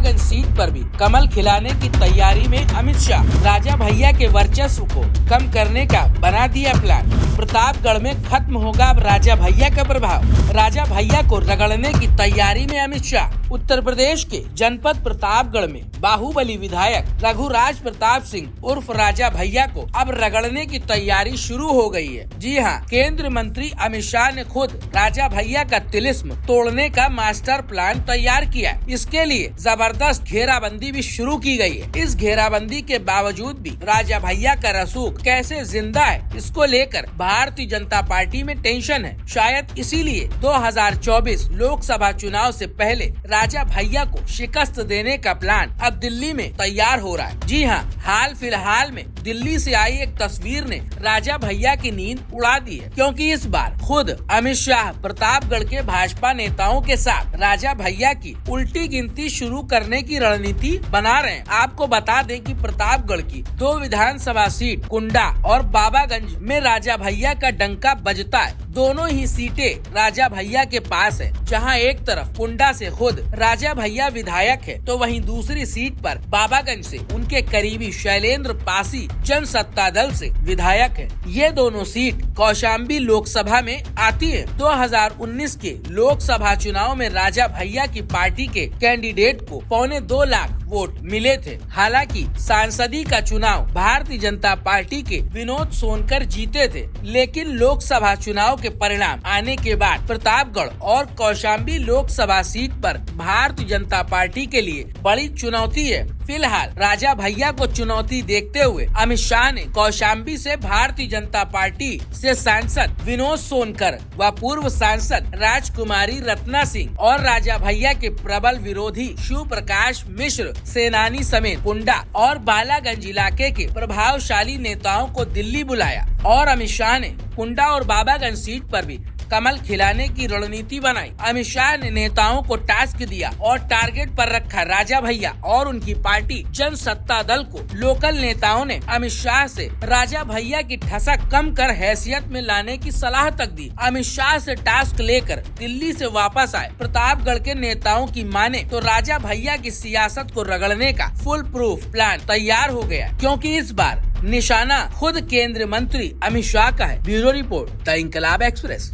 Babaganj seat पर भी कमल खिलाने की तैयारी में अमित शाह। राजा भैया के वर्चस्व को कम करने का बना दिया प्लान। प्रतापगढ़ में खत्म होगा अब राजा भैया का प्रभाव। राजा भैया को रगड़ने की तैयारी में अमित शाह। उत्तर प्रदेश के जनपद प्रतापगढ़ में बाहुबली विधायक रघुराज प्रताप सिंह उर्फ राजा भैया को अब रगड़ने की तैयारी शुरू हो गई है। जी हां, केंद्रीय मंत्री अमित शाह ने खुद राजा भैया का तिलिस्म तोड़ने का मास्टर प्लान तैयार किया है। इसके लिए जबरदस्त घेराबंदी भी शुरू की गई है। इस घेराबंदी के बावजूद भी राजा भैया का रसूख कैसे जिंदा है, इसको लेकर भारतीय जनता पार्टी में टेंशन है। शायद इसीलिए 2024 लोकसभा चुनाव से पहले राजा भैया को शिकस्त देने का प्लान अब दिल्ली में तैयार हो रहा है। जी हां, हाल फिलहाल में दिल्ली से आई एक तस्वीर ने राजा भैया की नींद उड़ा दी है, क्योंकि इस बार खुद अमित शाह प्रतापगढ़ के भाजपा नेताओं के साथ राजा भैया की उल्टी गिनती शुरू करने की रणनीति बना रहे हैं। आपको बता दें कि प्रतापगढ़ की 2 विधानसभा सीट कुंडा और बाबागंज में राजा भैया का डंका बजता है। दोनों ही सीटें राजा भैया के पास है। जहां एक तरफ कुंडा से खुद राजा भैया विधायक है, तो वहीं दूसरी सीट पर बाबागंज से उनके करीबी शैलेंद्र पासी जनसत्ता दल से विधायक है। ये दोनों सीट कौशाम्बी लोकसभा में आती है। 2019 के लोकसभा चुनाव में राजा भैया की पार्टी के कैंडिडेट को 2.25 लाख वोट मिले थे। हालांकि सांसदी का चुनाव भारतीय जनता पार्टी के विनोद सोनकर जीते थे, लेकिन लोकसभा चुनाव के परिणाम आने के बाद प्रतापगढ़ और कौशाम्बी लोकसभा सीट पर भारतीय जनता पार्टी के लिए बड़ी चुनौती है। फिलहाल राजा भैया को चुनौती देखते हुए अमित शाह ने कौशाम्बी से भारतीय जनता पार्टी से सांसद विनोद सोनकर व पूर्व सांसद राजकुमारी रत्ना सिंह और राजा भैया के प्रबल विरोधी शिव प्रकाश मिश्र सेनानी समेत कुंडा और बालागंज इलाके के प्रभावशाली नेताओं को दिल्ली बुलाया और अमित शाह ने कुंडा और बाबागंज सीट पर भी कमल खिलाने की रणनीति बनाई। अमित शाह ने नेताओं को टास्क दिया और टारगेट पर रखा राजा भैया और उनकी पार्टी जनसत्ता दल को। लोकल नेताओं ने अमित शाह से राजा भैया की ठसक कम कर हैसियत में लाने की सलाह तक दी। अमित शाह से टास्क लेकर दिल्ली से वापस आए प्रतापगढ़ के नेताओं की माने तो राजा भैया की सियासत को रगड़ने का फुल प्रूफ प्लान तैयार हो गया, क्योंकि इस बार निशाना खुद केंद्रीय मंत्री अमित शाह का है। Bureau report, the Inquilab express.